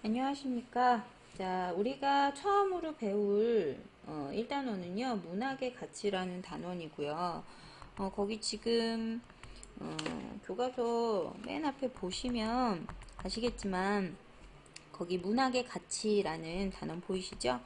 안녕하십니까. 자, 우리가 처음으로 배울 1단원은요, 문학의 가치라는 단원이고요. 거기 지금 교과서 맨 앞에 보시면 아시겠지만 거기 문학의 가치라는 단원 보이시죠?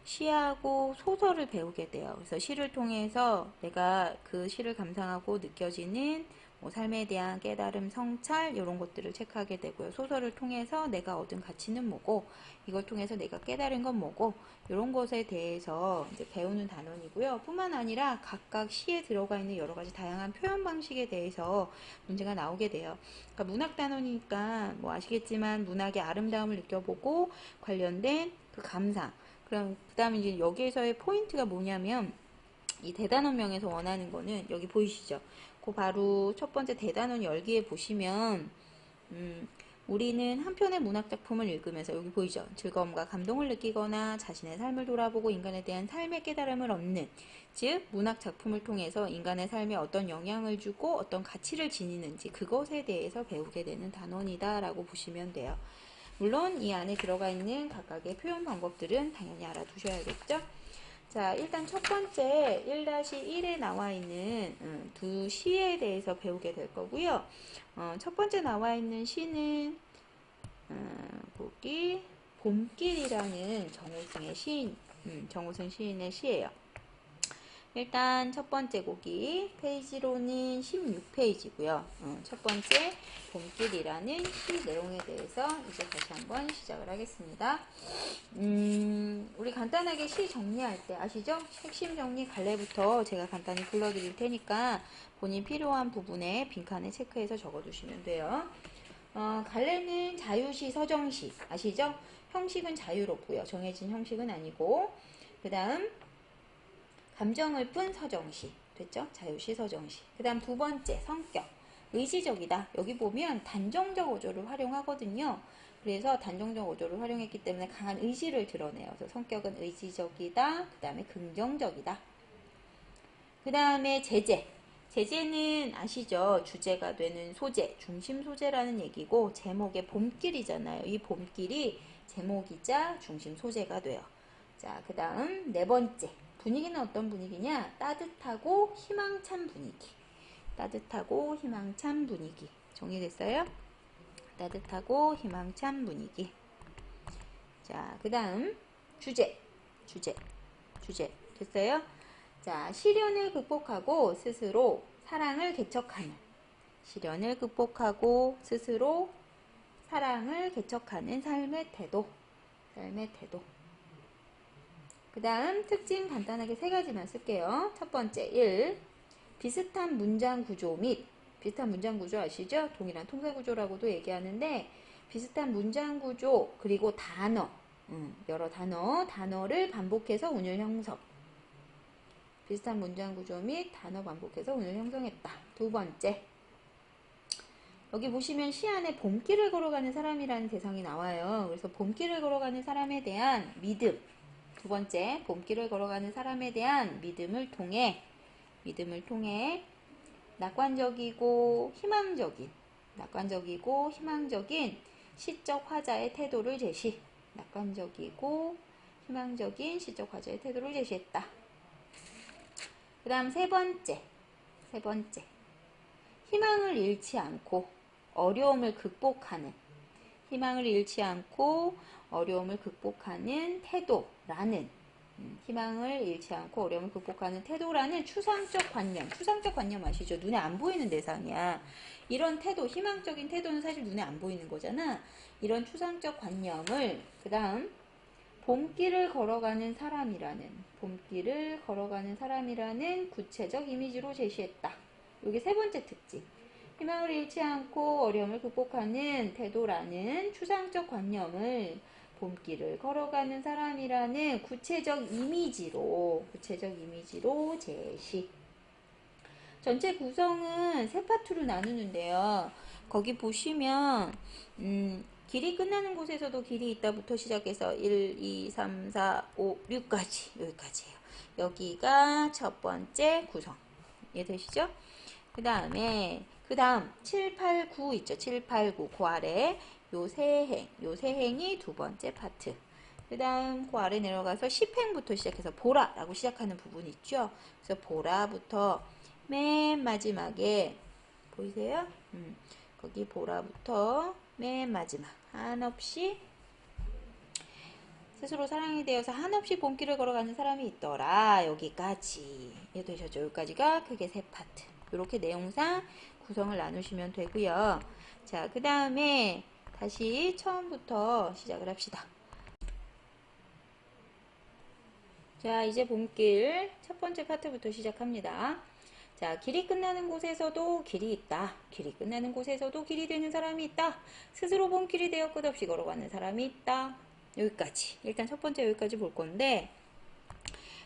시하고 소설을 배우게 돼요. 그래서 시를 통해서 내가 그 시를 감상하고 느껴지는 뭐 삶에 대한 깨달음, 성찰 이런 것들을 체크하게 되고요. 소설을 통해서 내가 얻은 가치는 뭐고 이걸 통해서 내가 깨달은 건 뭐고 이런 것에 대해서 이제 배우는 단원이고요. 뿐만 아니라 각각 시에 들어가 있는 여러 가지 다양한 표현 방식에 대해서 문제가 나오게 돼요. 그러니까 문학 단원이니까 뭐 아시겠지만 문학의 아름다움을 느껴보고 관련된 그 감상. 그럼 그다음에 이제 여기에서의 포인트가 뭐냐면 이 대단원명에서 원하는 거는 여기 보이시죠? 그 바로 첫 번째 대단원 열기에 보시면 우리는 한 편의 문학 작품을 읽으면서 여기 보이죠? 즐거움과 감동을 느끼거나 자신의 삶을 돌아보고 인간에 대한 삶의 깨달음을 얻는, 즉 문학 작품을 통해서 인간의 삶에 어떤 영향을 주고 어떤 가치를 지니는지 그것에 대해서 배우게 되는 단원이다 라고 보시면 돼요. 물론 이 안에 들어가 있는 각각의 표현 방법들은 당연히 알아두셔야겠죠? 자, 일단 첫 번째 1-1에 나와 있는 두 시에 대해서 배우게 될 거고요. 첫 번째 나와 있는 시는 보기 봄길이라는 정우승의 시인, 정우승 시인의 시예요. 일단 첫 번째 곡이 페이지로는 16페이지고요. 첫 번째 봄길이라는 시 내용에 대해서 이제 다시 한번 시작을 하겠습니다. 우리 간단하게 시 정리할 때 아시죠? 핵심 정리 갈래부터 제가 간단히 불러드릴 테니까 본인 필요한 부분에 빈칸에 체크해서 적어두시면 돼요. 갈래는 자유시, 서정시 아시죠? 형식은 자유롭고요. 정해진 형식은 아니고 그 다음 감정을 푼 서정시 됐죠? 자유시, 서정시. 그 다음 두 번째 성격 의지적이다. 여기 보면 단정적 어조를 활용하거든요. 그래서 단정적 어조를 활용했기 때문에 강한 의지를 드러내요. 그래서 성격은 의지적이다. 그 다음에 긍정적이다. 그 다음에 제재. 제재는 아시죠? 주제가 되는 소재, 중심 소재라는 얘기고 제목의 봄길이잖아요. 이 봄길이 제목이자 중심 소재가 돼요. 자, 그 다음 네 번째. 분위기는 어떤 분위기냐? 따뜻하고 희망찬 분위기. 따뜻하고 희망찬 분위기. 정리됐어요? 따뜻하고 희망찬 분위기. 자, 그 다음 주제. 됐어요? 자, 시련을 극복하고 스스로 사랑을 개척하는. 시련을 극복하고 스스로 사랑을 개척하는 삶의 태도. 그 다음 특징 간단하게 세 가지만 쓸게요. 첫 번째 1. 비슷한 문장 구조 및 비슷한 문장 구조 아시죠? 동일한 통사 구조라고도 얘기하는데 비슷한 문장 구조 그리고 단어 여러 단어를 반복해서 운율 형성. 비슷한 문장 구조 및 단어 반복해서 운율 형성했다. 두 번째 여기 보시면 시 안에 봄길을 걸어가는 사람이라는 대상이 나와요. 그래서 봄길을 걸어가는 사람에 대한 믿음. 두 번째, 봄길을 걸어가는 사람에 대한 믿음을 통해 낙관적이고 희망적인 시적 화자의 태도를 제시. 낙관적이고 희망적인 시적 화자의 태도를 제시했다. 그 다음 세 번째. 희망을 잃지 않고 어려움을 극복하는 태도라는 추상적 관념 아시죠? 눈에 안 보이는 대상이야. 이런 태도, 희망적인 태도는 사실 눈에 안 보이는 거잖아. 이런 추상적 관념을 그 다음 봄길을 걸어가는 사람이라는 구체적 이미지로 제시했다. 이게 세 번째 특징. 희망을 잃지 않고 어려움을 극복하는 태도라는 추상적 관념을 봄길을 걸어가는 사람이라는 구체적 이미지로 제시. 전체 구성은 세 파트로 나누는데요. 거기 보시면 길이 끝나는 곳에서도 길이 있다부터 시작해서 1, 2, 3, 4, 5, 6까지 여기까지예요. 여기가 첫 번째 구성. 이해되시죠? 그 다음 7, 8, 9 있죠. 7, 8, 9 그 아래 요 세 행이 두 번째 파트. 그 다음 그 아래 내려가서 10행부터 시작해서 보라라고 시작하는 부분 있죠. 그래서 보라부터 맨 마지막에 보이세요? 거기 보라부터 맨 마지막 한없이 스스로 사랑이 되어서 한없이 봄길을 걸어가는 사람이 있더라. 여기까지 이해되셨죠? 여기까지가 크게 세 파트. 이렇게 내용상 구성을 나누시면 되고요. 자, 그 다음에 다시 처음부터 시작을 합시다. 자, 이제 봄길 첫 번째 파트부터 시작합니다. 자, 길이 끝나는 곳에서도 길이 있다. 길이 끝나는 곳에서도 길이 되는 사람이 있다. 스스로 봄길이 되어 끝없이 걸어가는 사람이 있다. 여기까지. 일단 첫 번째 여기까지 볼 건데,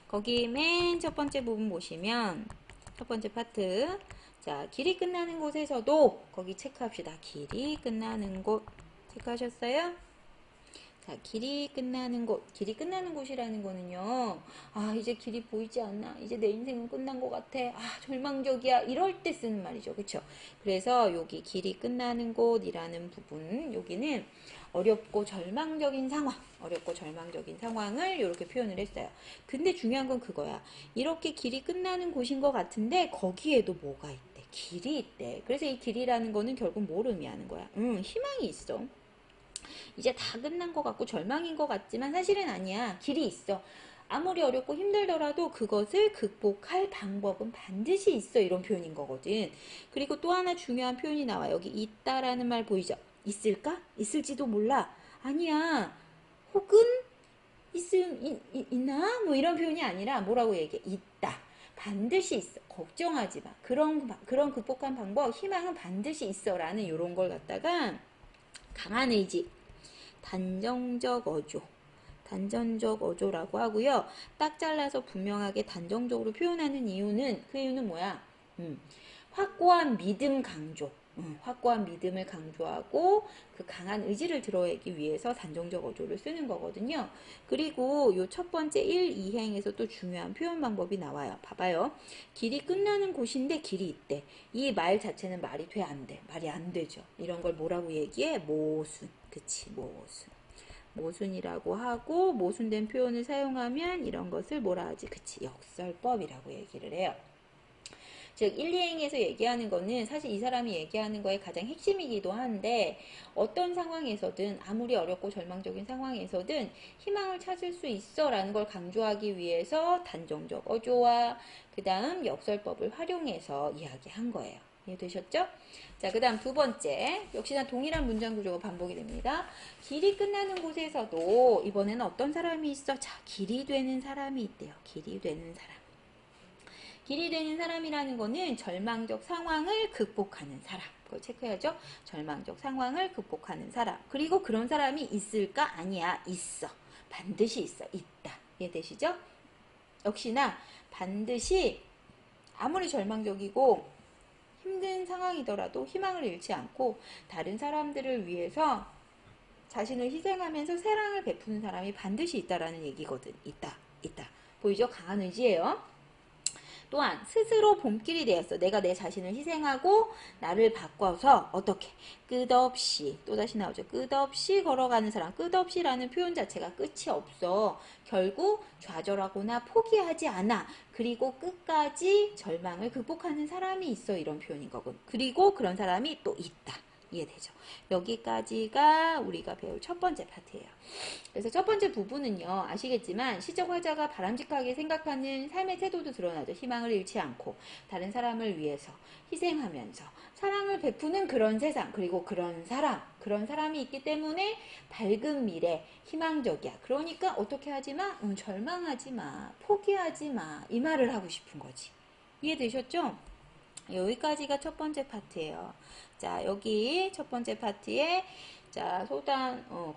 거기 맨 첫 번째 부분 보시면, 첫 번째 파트. 자, 길이 끝나는 곳에서도, 거기 체크합시다. 길이 끝나는 곳. 체크하셨어요? 자, 길이 끝나는 곳. 길이 끝나는 곳이라는 거는요. 아, 이제 길이 보이지 않나? 이제 내 인생은 끝난 것 같아. 아, 절망적이야. 이럴 때 쓰는 말이죠. 그쵸? 그래서 여기 길이 끝나는 곳이라는 부분, 여기는 어렵고 절망적인 상황, 어렵고 절망적인 상황을 이렇게 표현을 했어요. 근데 중요한 건 그거야. 이렇게 길이 끝나는 곳인 것 같은데 거기에도 뭐가 있대? 길이 있대. 그래서 이 길이라는 거는 결국 뭘 의미하는 거야? 희망이 있어. 이제 다 끝난 것 같고 절망인 것 같지만 사실은 아니야. 길이 있어. 아무리 어렵고 힘들더라도 그것을 극복할 방법은 반드시 있어. 이런 표현인 거거든. 그리고 또 하나 중요한 표현이 나와. 여기 있다라는 말 보이죠? 있을까? 있을지도 몰라. 아니야. 혹은 있나? 뭐 이런 표현이 아니라 뭐라고 얘기해? 있다. 반드시 있어. 걱정하지 마. 그런 극복한 방법, 희망은 반드시 있어. 라는 이런 걸 갖다가 강한 의지, 단정적 어조, 단전적 어조라고 하고요. 딱 잘라서 분명하게 단정적으로 표현하는 이유는, 그 이유는 뭐야? 확고한 믿음 강조. 확고한 믿음을 강조하고 그 강한 의지를 드러내기 위해서 단정적 어조를 쓰는 거거든요. 그리고 요 첫 번째 1, 2행에서 또 중요한 표현 방법이 나와요. 봐봐요. 길이 끝나는 곳인데 길이 있대. 이 말 자체는 말이 돼, 안 돼? 말이 안 되죠. 이런 걸 뭐라고 얘기해? 모순. 그치, 모순. 모순이라고 하고 모순된 표현을 사용하면 이런 것을 뭐라 하지? 그치, 역설법이라고 얘기를 해요. 즉 1, 2행에서 얘기하는 거는 사실 이 사람이 얘기하는 거의 가장 핵심이기도 한데, 어떤 상황에서든 아무리 어렵고 절망적인 상황에서든 희망을 찾을 수 있어 라는 걸 강조하기 위해서 단정적 어조와 그 다음 역설법을 활용해서 이야기한 거예요. 이해되셨죠? 자, 그 다음 두 번째, 역시나 동일한 문장 구조가 반복이 됩니다. 길이 끝나는 곳에서도 이번에는 어떤 사람이 있어? 자, 길이 되는 사람이 있대요. 길이 되는 사람. 길이 되는 사람이라는 거는 절망적 상황을 극복하는 사람. 그걸 체크해야죠. 절망적 상황을 극복하는 사람. 그리고 그런 사람이 있을까? 아니야. 있어. 반드시 있어. 있다. 이해되시죠? 역시나 반드시 아무리 절망적이고 힘든 상황이더라도 희망을 잃지 않고 다른 사람들을 위해서 자신을 희생하면서 사랑을 베푸는 사람이 반드시 있다라는 얘기거든. 있다. 보이죠? 강한 의지예요. 또한 스스로 봄길이 되었어. 내가 내 자신을 희생하고 나를 바꿔서 어떻게 끝없이, 또다시 나오죠. 끝없이 걸어가는 사람. 끝없이라는 표현 자체가 끝이 없어. 결국 좌절하거나 포기하지 않아. 그리고 끝까지 절망을 극복하는 사람이 있어. 이런 표현인 거군. 그리고 그런 사람이 또 있다. 이해되죠? 여기까지가 우리가 배울 첫 번째 파트예요. 그래서 첫 번째 부분은요, 아시겠지만 시적 화자가 바람직하게 생각하는 삶의 태도도 드러나죠. 희망을 잃지 않고 다른 사람을 위해서 희생하면서 사랑을 베푸는 그런 세상, 그리고 그런 사람이 있기 때문에 밝은 미래, 희망적이야. 그러니까 어떻게 하지 마? 절망하지 마, 포기하지 마, 이 말을 하고 싶은 거지. 이해되셨죠? 여기까지가 첫 번째 파트예요. 자, 여기 첫 번째 파트에 자,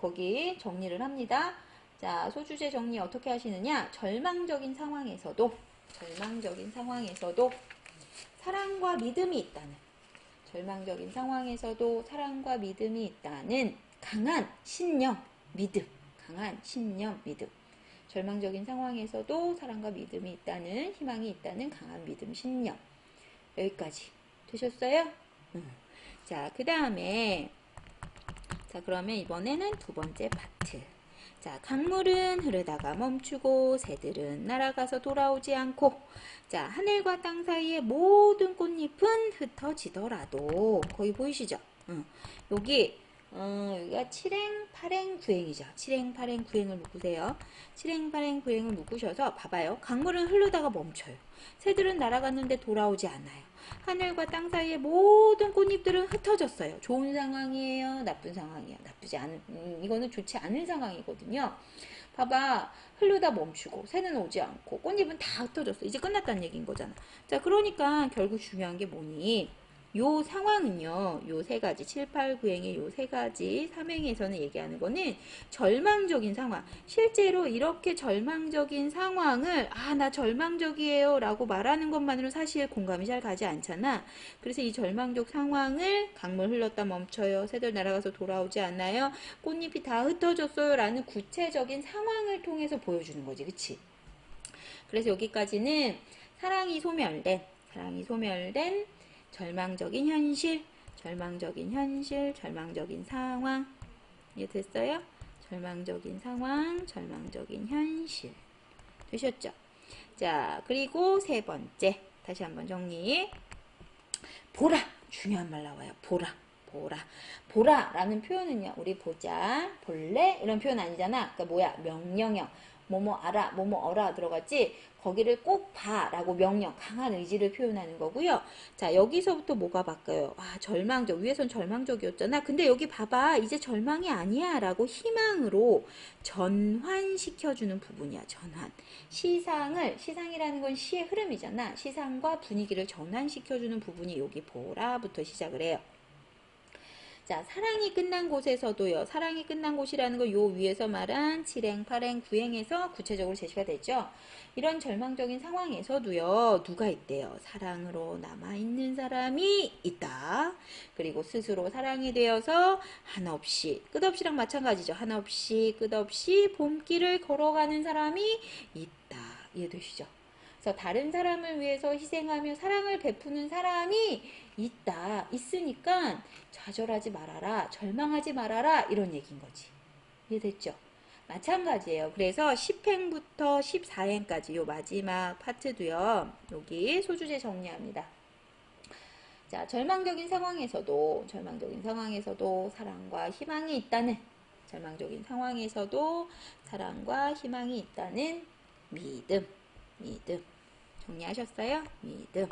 거기 정리를 합니다. 자, 소주제 정리 어떻게 하시느냐? 절망적인 상황에서도 사랑과 믿음이 있다는, 절망적인 상황에서도 사랑과 믿음이 있다는 강한 신념, 믿음. 절망적인 상황에서도 사랑과 믿음이 있다는, 희망이 있다는 강한 믿음, 신념. 여기까지 되셨어요? 자, 그 다음에 자, 그러면 이번에는 두 번째 파트. 자, 강물은 흐르다가 멈추고 새들은 날아가서 돌아오지 않고, 자, 하늘과 땅 사이의 모든 꽃잎은 흩어지더라도, 거기 보이시죠? 여기 여기가 7행, 8행, 9행이죠. 7행, 8행, 9행을 묶으세요. 7행, 8행, 9행을 묶으셔서 봐봐요. 강물은 흐르다가 멈춰요. 새들은 날아갔는데 돌아오지 않아요. 하늘과 땅 사이의 모든 꽃잎들은 흩어졌어요. 좋은 상황이에요? 나쁜 상황이에요? 나쁘지 않은, 이거는 좋지 않은 상황이거든요. 봐봐. 흐르다 멈추고 새는 오지 않고 꽃잎은 다 흩어졌어. 이제 끝났다는 얘기인 거잖아. 자, 그러니까 결국 중요한 게 뭐니? 요 상황은요, 요 세 가지, 7, 8, 9행의 요 세 가지, 3행에서는 얘기하는 거는 절망적인 상황. 실제로 이렇게 절망적인 상황을, 나 절망적이에요 라고 말하는 것만으로 사실 공감이 잘 가지 않잖아. 그래서 이 절망적 상황을 강물 흘렀다 멈춰요. 새들 날아가서 돌아오지 않아요. 꽃잎이 다 흩어졌어요. 라는 구체적인 상황을 통해서 보여주는 거지. 그치? 그래서 여기까지는 사랑이 소멸된 절망적인 현실, 절망적인 상황. 이해됐어요? 절망적인 상황, 절망적인 현실. 되셨죠? 자, 그리고 세 번째. 다시 한번 정리. 보라. 중요한 말 나와요. 보라라는 표현은요, 우리 보자, 볼래? 이런 표현 아니잖아. 그러니까 뭐야? 명령형. 뭐뭐 알아, 뭐뭐 어라 들어갔지? 거기를 꼭 봐라고 명령, 강한 의지를 표현하는 거고요. 자, 여기서부터 뭐가 바뀌어요? 절망적. 위에선 절망적이었잖아. 근데 여기 봐봐. 이제 절망이 아니야 라고 희망으로 전환시켜주는 부분이야. 전환. 시상이라는 건 시의 흐름이잖아. 시상과 분위기를 전환시켜주는 부분이 여기 보라부터 시작을 해요. 자, 사랑이 끝난 곳에서도요. 사랑이 끝난 곳이라는 거 요 위에서 말한 7행, 8행, 9행에서 구체적으로 제시가 되죠. 이런 절망적인 상황에서도요. 누가 있대요? 사랑으로 남아있는 사람이 있다. 그리고 스스로 사랑이 되어서 한없이, 끝없이랑 마찬가지죠. 한없이 끝없이 봄길을 걸어가는 사람이 있다. 이해되시죠? 그래서 다른 사람을 위해서 희생하며 사랑을 베푸는 사람이 있으니까 좌절하지 말아라, 절망하지 말아라 이런 얘기인 거지. 이해됐죠? 마찬가지예요. 그래서 10행부터 14행까지 요 마지막 파트도요. 여기 소주제 정리합니다. 자, 절망적인 상황에서도 사랑과 희망이 있다는, 절망적인 상황에서도 사랑과 희망이 있다는 믿음. 정리하셨어요? 믿음.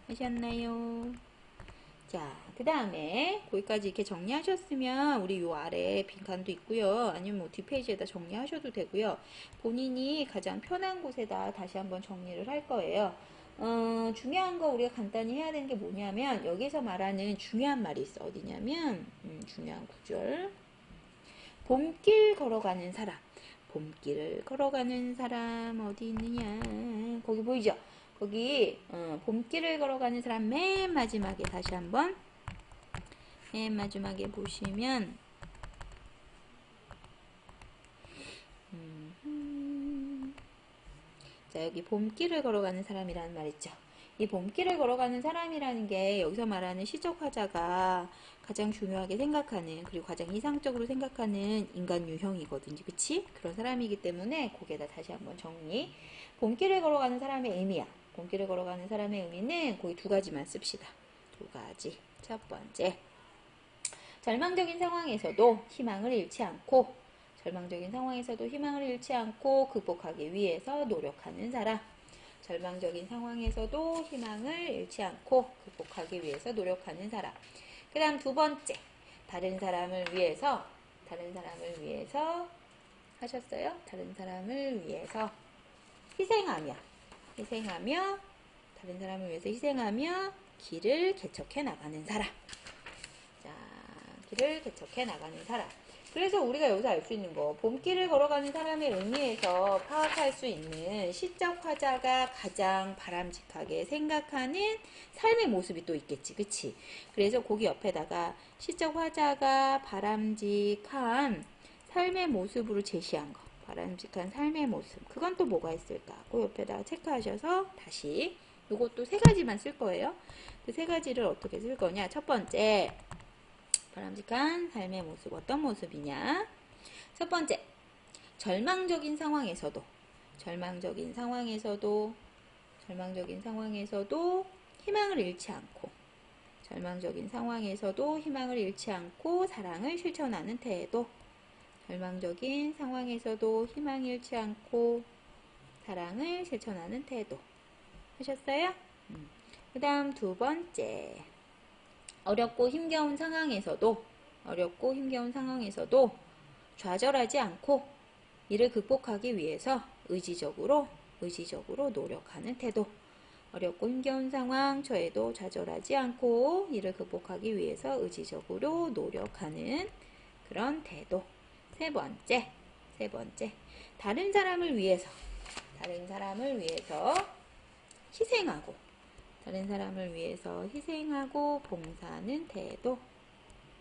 하셨나요? 자, 그 다음에 거기까지 이렇게 정리하셨으면 우리 요 아래 빈칸도 있고요. 아니면 뭐 뒷페이지에다 정리하셔도 되고요. 본인이 가장 편한 곳에다 다시 한번 정리를 할 거예요. 중요한 거 우리가 간단히 해야 되는 게 뭐냐면 여기서 말하는 중요한 말이 있어. 어디냐면 중요한 구절. 봄길 걸어가는 사람. 봄길을 걸어가는 사람 어디 있느냐. 거기 보이죠? 거기 봄길을 걸어가는 사람 맨 마지막에 다시 한번 맨 마지막에 보시면 자, 여기 봄길을 걸어가는 사람이라는 말 있죠. 이 봄길을 걸어가는 사람이라는 게 여기서 말하는 시적 화자가 가장 중요하게 생각하는, 그리고 가장 이상적으로 생각하는 인간 유형이거든요. 그치? 그런 사람이기 때문에 거기에다 다시 한번 정리. 봄길을 걸어가는 사람의 의미야. 봄길을 걸어가는 사람의 의미는 거기 두 가지만 씁시다. 두 가지. 첫 번째, 절망적인 상황에서도 희망을 잃지 않고 극복하기 위해서 노력하는 사람. 절망적인 상황에서도 희망을 잃지 않고 극복하기 위해서 노력하는 사람. 그 다음 두 번째, 다른 사람을 위해서 하셨어요? 다른 사람을 위해서 희생하며 다른 사람을 위해서 희생하며 길을 개척해 나가는 사람. 자, 길을 개척해 나가는 사람. 그래서 우리가 여기서 알 수 있는 거, 봄길을 걸어가는 사람의 의미에서 파악할 수 있는 시적 화자가 가장 바람직하게 생각하는 삶의 모습이 또 있겠지. 그치? 그래서 거기 옆에다가 시적 화자가 바람직한 삶의 모습으로 제시한 거. 바람직한 삶의 모습. 그건 또 뭐가 있을까? 그 옆에다가 체크하셔서 다시 요것도 세 가지만 쓸 거예요. 그 세 가지를 어떻게 쓸 거냐? 첫 번째, 바람직한 삶의 모습 어떤 모습이냐? 첫 번째, 절망적인 상황에서도 희망을 잃지 않고 사랑을 실천하는 태도. 하셨어요? 그 다음 두 번째, 어렵고 힘겨운 상황에서도 좌절하지 않고 이를 극복하기 위해서 의지적으로 노력하는 태도. 어렵고 힘겨운 상황 처에도 좌절하지 않고 이를 극복하기 위해서 의지적으로 노력하는 그런 태도. 세 번째, 다른 사람을 위해서 희생하고 봉사하는 태도.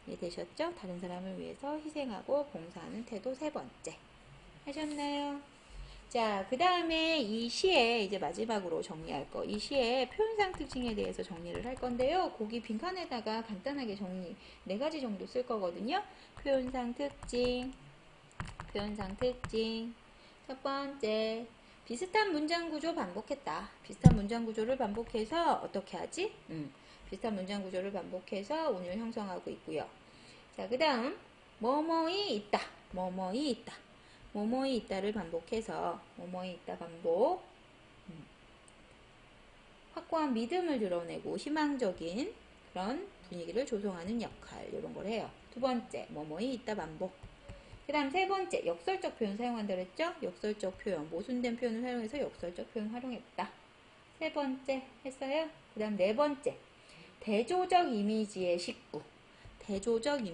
이해되셨죠? 다른 사람을 위해서 희생하고 봉사하는 태도 세 번째. 하셨나요? 자, 그 다음에 이 시에 이제 마지막으로 정리할 거. 이 시의 표현상 특징에 대해서 정리를 할 건데요. 거기 빈칸에다가 간단하게 정리 4가지 정도 쓸 거거든요. 표현상 특징. 첫 번째, 비슷한 문장 구조 반복했다. 비슷한 문장 구조를 반복해서 어떻게 하지? 비슷한 문장 구조를 반복해서 운을 형성하고 있고요. 자, 그 다음 뭐뭐이 있다. 뭐뭐이 있다를 반복해서 반복. 확고한 믿음을 드러내고 희망적인 그런 분위기를 조성하는 역할, 이런 걸 해요. 두 번째, 뭐뭐이 있다 반복. 그 다음 세 번째, 역설적 표현 사용한다 그랬죠? 역설적 표현, 모순된 표현을 사용해서 역설적 표현 활용했다. 세 번째 했어요. 그 다음 네 번째, 대조적 이미지의 식구. 대조적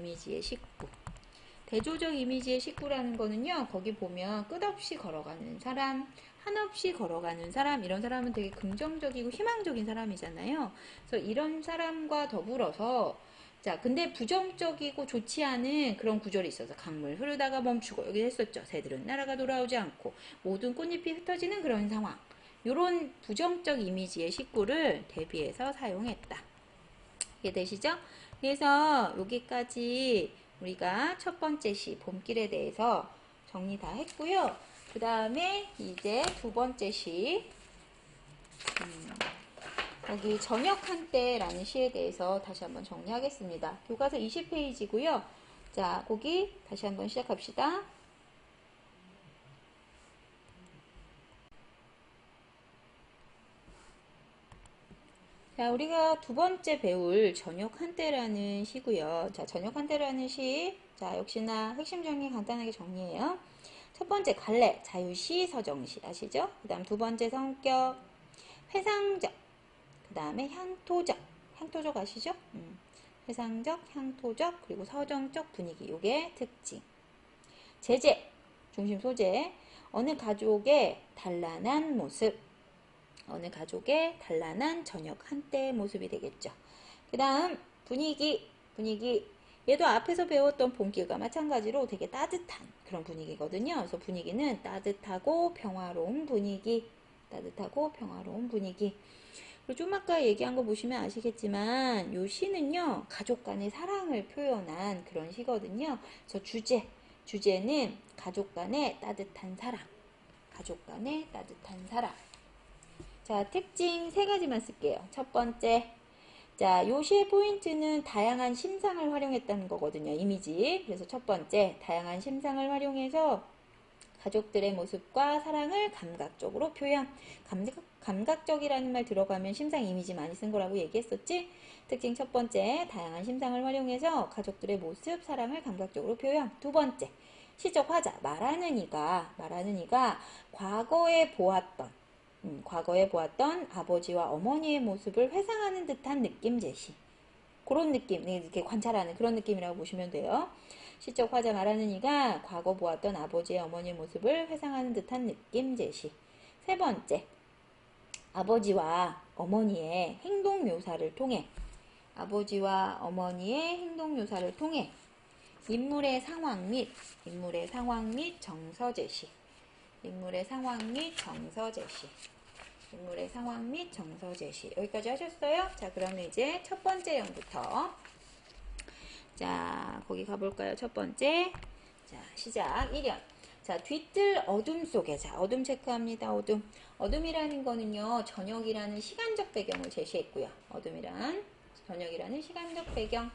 이미지의 식구라는 거는요, 거기 보면 끝없이 걸어가는 사람, 한없이 걸어가는 사람, 이런 사람은 되게 긍정적이고 희망적인 사람이잖아요. 그래서 이런 사람과 더불어서, 자, 근데 부정적이고 좋지 않은 그런 구절이 있어서 강물 흐르다가 멈추고, 여기 했었죠. 새들은 날아가 돌아오지 않고 모든 꽃잎이 흩어지는 그런 상황. 요런 부정적 이미지의 식구를 대비해서 사용했다. 이해되시죠? 그래서 여기까지 우리가 첫 번째 시 봄길에 대해서 정리 다 했고요. 그 다음에 이제 두 번째 시 여기 저녁 한때라는 시에 대해서 다시 한번 정리하겠습니다. 교과서 20페이지고요. 자, 거기 다시 한번 시작합시다. 자, 우리가 두 번째 배울 저녁 한때라는 시고요. 자, 저녁 한때라는 시, 자, 역시나 핵심 정리 간단하게 정리해요. 첫 번째 갈래, 자유시, 서정시 아시죠? 그 다음 두 번째 성격, 회상적, 그 다음에 향토적 아시죠? 회상적, 향토적, 그리고 서정적 분위기, 요게 특징. 제재, 중심 소재, 어느 가족의 단란한 모습, 저녁 한때의 모습이 되겠죠. 그 다음 분위기, 얘도 앞에서 배웠던 봄길과 마찬가지로 되게 따뜻한 그런 분위기거든요. 그래서 분위기는 따뜻하고 평화로운 분위기. 그리고 좀 아까 얘기한 거 보시면 아시겠지만 요 시는요, 가족 간의 사랑을 표현한 그런 시거든요. 그래서 주제는 가족 간의 따뜻한 사랑. 자, 특징 3가지만 쓸게요. 첫 번째, 자, 요 시의 포인트는 다양한 심상을 활용했다는 거거든요. 이미지. 그래서 첫 번째, 다양한 심상을 활용해서 가족들의 모습과 사랑을 감각적으로 표현. 감각적이라는 말 들어가면 심상 이미지 많이 쓴 거라고 얘기했었지? 특징 첫 번째, 다양한 심상을 활용해서 가족들의 모습, 사랑을 감각적으로 표현. 두 번째, 시적 화자. 말하는 이가 과거에 보았던 아버지와 어머니의 모습을 회상하는 듯한 느낌 제시. 그런 느낌, 이렇게 관찰하는 그런 느낌이라고 보시면 돼요. 시적 화자 말하는 이가 과거 보았던 아버지의 어머니의 모습을 회상하는 듯한 느낌 제시. 세 번째, 아버지와 어머니의 행동 묘사를 통해 인물의 상황 및 정서 제시. 여기까지 하셨어요? 자, 그러면 이제 첫 번째 형부터. 자, 거기 가볼까요? 첫 번째. 자, 시작. 1연. 자, 뒤뜰 어둠 속에. 자, 어둠 체크합니다. 어둠. 어둠이라는 거는요, 저녁이라는 시간적 배경을 제시했고요. 어둠이란 저녁이라는 시간적 배경.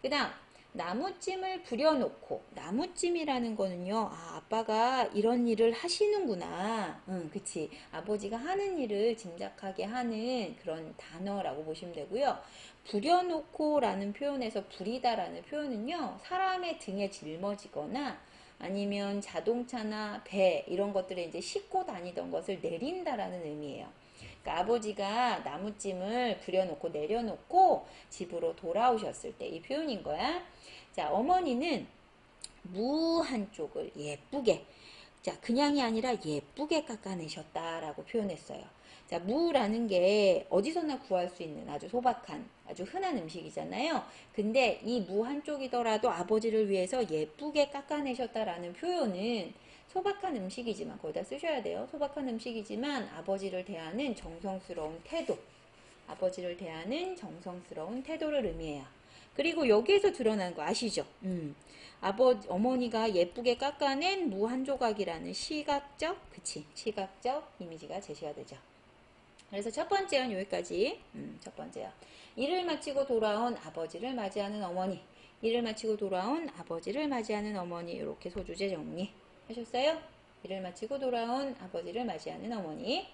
그 다음, 나무찜을 부려놓고. 나무찜이라는 거는요, 아, 아빠가 이런 일을 하시는구나. 응, 그치. 아버지가 하는 일을 짐작하게 하는 그런 단어라고 보시면 되고요. 부려놓고 라는 표현에서 부리다 라는 표현은요, 사람의 등에 짊어지거나 아니면 자동차나 배 이런 것들에 이제 싣고 다니던 것을 내린다라는 의미예요. 그러니까 아버지가 나무찜을 부려놓고 내려놓고 집으로 돌아오셨을 때 이 표현인 거야. 자, 어머니는 무 한쪽을 예쁘게, 자, 그냥이 아니라 예쁘게 깎아내셨다라고 표현했어요. 자, 무라는 게 어디서나 구할 수 있는 아주 소박한, 아주 흔한 음식이잖아요. 근데 이 무 한쪽이더라도 아버지를 위해서 예쁘게 깎아내셨다라는 표현은 소박한 음식이지만, 거기다 쓰셔야 돼요. 소박한 음식이지만 아버지를 대하는 정성스러운 태도, 아버지를 대하는 정성스러운 태도를 의미해요. 그리고 여기에서 드러난 거 아시죠? 어머니가 예쁘게 깎아낸 무 한 조각이라는 시각적, 그치, 시각적 이미지가 제시가 되죠. 그래서 첫 번째는 여기까지. 첫 번째요. 일을 마치고 돌아온 아버지를 맞이하는 어머니. 일을 마치고 돌아온 아버지를 맞이하는 어머니. 이렇게 소주제 정리 하셨어요? 일을 마치고 돌아온 아버지를 맞이하는 어머니.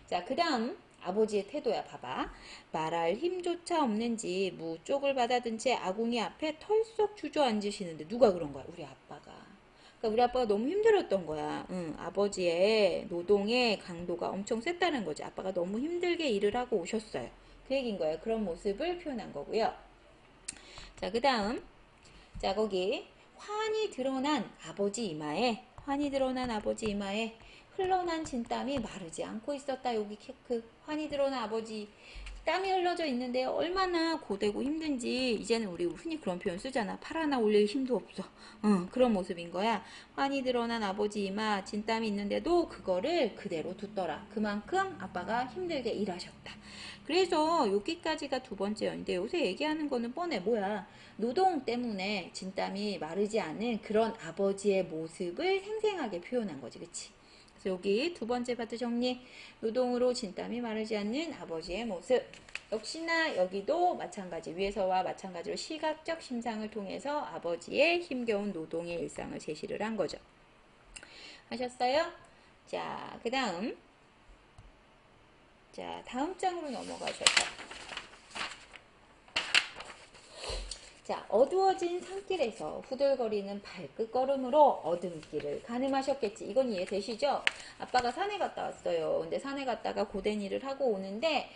자, 그 다음 아버지의 태도야. 봐봐. 말할 힘조차 없는지 무 쪽을 받아든 채 아궁이 앞에 털썩 주저앉으시는데 누가 그런 거야? 우리 아빠가. 그러니까 우리 아빠가 너무 힘들었던 거야. 아버지의 노동의 강도가 엄청 셌다는 거지. 아빠가 너무 힘들게 일을 하고 오셨어요. 그 얘기인 거예요. 그런 모습을 표현한 거고요. 자, 그 다음. 자, 거기 환히 드러난 아버지 이마에, 환히 드러난 아버지 이마에 흘러난 진땀이 마르지 않고 있었다. 여기 체크. 환히 드러난 아버지 땀이 흘러져 있는데 얼마나 고되고 힘든지 이제는 우리 흔히 그런 표현 쓰잖아. 팔 하나 올릴 힘도 없어. 그런 모습인 거야. 환히 드러난 아버지 이마 진땀이 있는데도 그거를 그대로 뒀더라. 그만큼 아빠가 힘들게 일하셨다. 그래서 여기까지가 두 번째였는데 요새 얘기하는 거는 뻔해. 뭐야. 노동 때문에 진땀이 마르지 않은 그런 아버지의 모습을 생생하게 표현한 거지. 그치? 그래서 여기 두 번째 파트 정리. 노동으로 진땀이 마르지 않는 아버지의 모습. 역시나 여기도 마찬가지, 위에서와 마찬가지로 시각적 심상을 통해서 아버지의 힘겨운 노동의 일상을 제시를 한 거죠. 하셨어요? 자, 그 다음. 자, 다음 장으로 넘어가셔서. 자, 어두워진 산길에서 후들거리는 발끝 걸음으로 어둠길을 가늠하셨겠지. 이건 이해되시죠? 아빠가 산에 갔다 왔어요. 근데 산에 갔다가 고된 일을 하고 오는데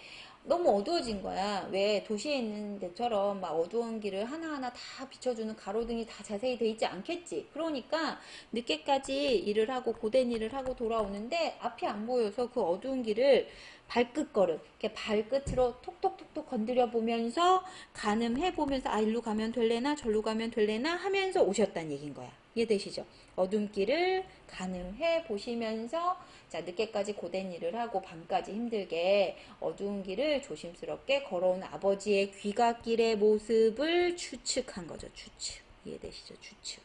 너무 어두워진 거야. 왜 도시에 있는 데처럼 막 어두운 길을 하나하나 다 비춰주는 가로등이 다 자세히 돼 있지 않겠지. 그러니까 늦게까지 일을 하고 고된 일을 하고 돌아오는데 앞이 안 보여서 그 어두운 길을 발끝 걸음, 이렇게 발끝으로 톡톡톡톡 건드려 보면서 가늠해 보면서 아, 일로 가면 될래나 절로 가면 될래나 하면서 오셨다는 얘기인 거야. 이해되시죠? 어둠길을 가늠해 보시면서 자, 늦게까지 고된 일을 하고 밤까지 힘들게 어두운 길을 조심스럽게 걸어온 아버지의 귀갓길의 모습을 추측한 거죠. 추측. 이해되시죠? 추측.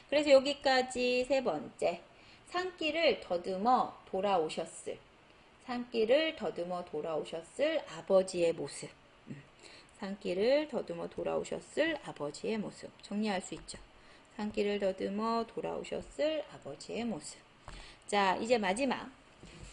그래서 여기까지 세 번째. 산길을 더듬어 돌아오셨을. 산길을 더듬어 돌아오셨을 아버지의 모습. 산길을 더듬어 돌아오셨을 아버지의 모습. 정리할 수 있죠. 산길을 더듬어 돌아오셨을 아버지의 모습. 자, 이제 마지막.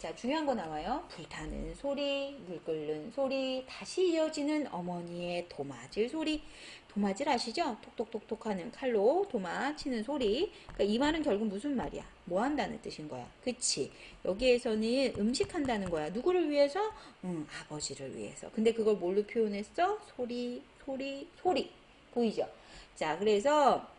자, 중요한 거 나와요. 불타는 소리, 물 끓는 소리, 다시 이어지는 어머니의 도마질 소리. 도마질 아시죠? 톡톡톡톡 하는 칼로 도마 치는 소리. 그러니까 이 말은 결국 무슨 말이야? 뭐 한다는 뜻인 거야. 그치? 여기에서는 음식한다는 거야. 누구를 위해서? 아버지를 위해서. 근데 그걸 뭘로 표현했어? 소리, 소리, 소리. 보이죠? 자, 그래서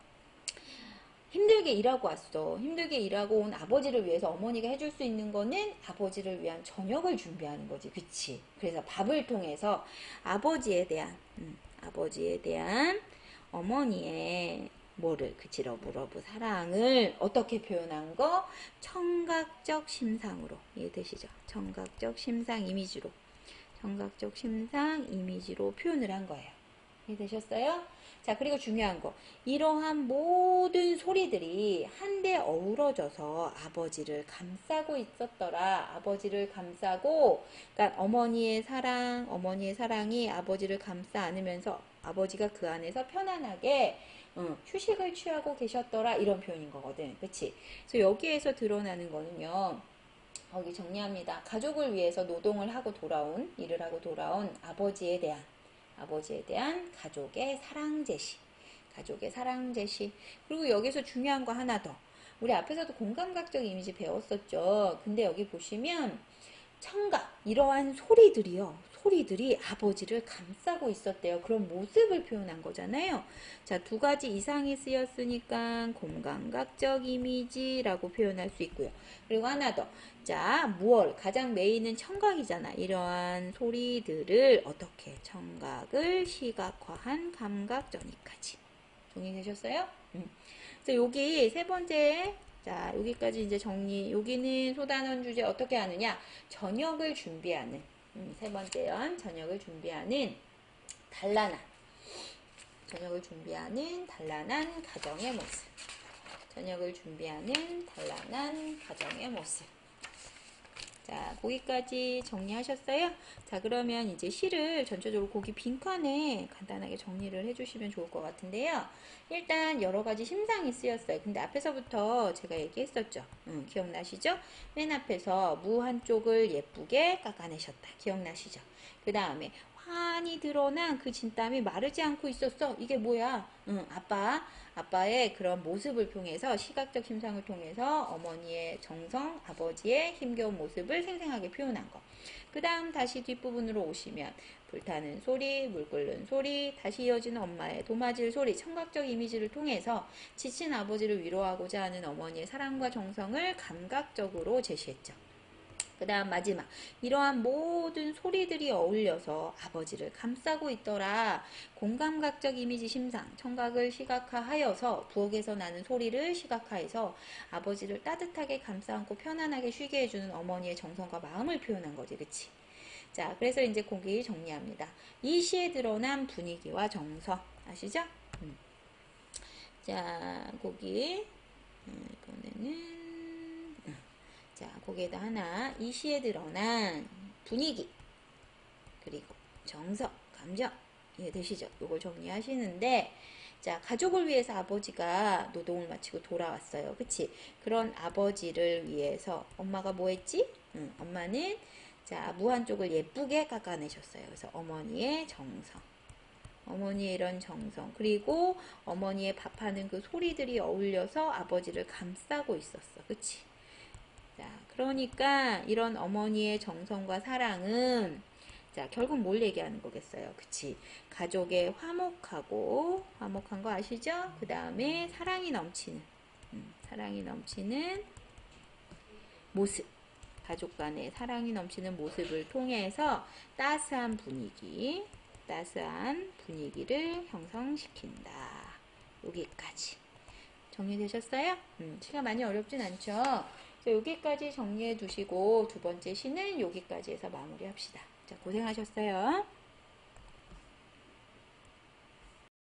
힘들게 일하고 왔어. 힘들게 일하고 온 아버지를 위해서 어머니가 해줄 수 있는 거는 아버지를 위한 저녁을 준비하는 거지. 그치? 그래서 밥을 통해서 아버지에 대한 어머니의 뭐를, 그치, 러브러브 사랑을 어떻게 표현한 거? 청각적 심상으로. 이해되시죠? 청각적 심상 이미지로. 청각적 심상 이미지로 표현을 한 거예요. 이해되셨어요? 자, 그리고 중요한 거. 이러한 모든 소리들이 한데 어우러져서 아버지를 감싸고 있었더라. 아버지를 감싸고, 그러니까 어머니의 사랑이 아버지를 감싸 안으면서 아버지가 그 안에서 편안하게 휴식을 취하고 계셨더라. 이런 표현인 거거든. 그치? 그래서 여기에서 드러나는 거는요. 여기 정리합니다. 가족을 위해서 노동을 하고 돌아온, 일을 하고 돌아온 아버지에 대한 가족의 사랑 제시. 가족의 사랑 제시. 그리고 여기서 중요한 거 하나 더. 우리 앞에서도 공감각적 이미지 배웠었죠. 근데 여기 보시면 청각, 이러한 소리들이 아버지를 감싸고 있었대요. 그런 모습을 표현한 거잖아요. 자, 두 가지 이상이 쓰였으니까 공감각적 이미지라고 표현할 수 있고요. 그리고 하나 더. 자, 무얼? 가장 메인은 청각이잖아. 이러한 소리들을 어떻게? 청각을 시각화한 감각 전이까지. 정리되셨어요? 그래서 여기 세 번째, 자, 여기까지 이제 정리. 여기는 소단원 주제 어떻게 하느냐? 저녁을 준비하는, 세 번째는 저녁을 준비하는 단란한, 가정의 모습. 저녁을 준비하는 단란한 가정의 모습. 자, 거기까지 정리하셨어요? 자, 그러면 이제 시를 전체적으로 거기 빈칸에 간단하게 정리를 해주시면 좋을 것 같은데요. 일단 여러 가지 심상이 쓰였어요. 근데 앞에서부터 제가 얘기했었죠. 기억나시죠? 맨 앞에서 무 한쪽을 예쁘게 깎아내셨다. 기억나시죠? 그 다음에 환히 드러난 그 진땀이 마르지 않고 있었어. 이게 뭐야? 아빠의 그런 모습을 통해서, 시각적 심상을 통해서 어머니의 정성, 아버지의 힘겨운 모습을 생생하게 표현한 거. 그 다음 다시 뒷부분으로 오시면 불타는 소리, 물 끓는 소리, 다시 이어지는 엄마의 도마질 소리, 청각적 이미지를 통해서 지친 아버지를 위로하고자 하는 어머니의 사랑과 정성을 감각적으로 제시했죠. 그 다음 마지막, 이러한 모든 소리들이 어울려서 아버지를 감싸고 있더라. 공감각적 이미지 심상, 청각을 시각화하여서 부엌에서 나는 소리를 시각화해서 아버지를 따뜻하게 감싸 안고 편안하게 쉬게 해주는 어머니의 정성과 마음을 표현한 거지. 그치? 자, 그래서 이제 거기 정리합니다. 이 시에 드러난 분위기와 정서 아시죠? 자, 거기 이번에는 자, 거기에다 하나, 이 시에 드러난 분위기, 그리고 정서, 감정, 이해되시죠? 이걸 정리하시는데, 자, 가족을 위해서 아버지가 노동을 마치고 돌아왔어요. 그치? 그런 아버지를 위해서 엄마가 뭐 했지? 엄마는, 자, 무한 쪽을 예쁘게 깎아내셨어요. 그래서 어머니의 정성. 어머니의 이런 정성, 그리고 어머니의 밥하는 그 소리들이 어울려서 아버지를 감싸고 있었어. 그치? 자, 그러니까 이런 어머니의 정성과 사랑은, 자, 결국 뭘 얘기하는 거겠어요? 그치? 가족의 화목한 거 아시죠? 그 다음에 사랑이 넘치는 모습. 가족 간의 사랑이 넘치는 모습을 통해서 따스한 분위기를 형성시킨다. 여기까지. 정리되셨어요? 시가 많이 어렵진 않죠? 자, 여기까지 정리해 두시고 두 번째 시는 여기까지 해서 마무리합시다. 자, 고생하셨어요.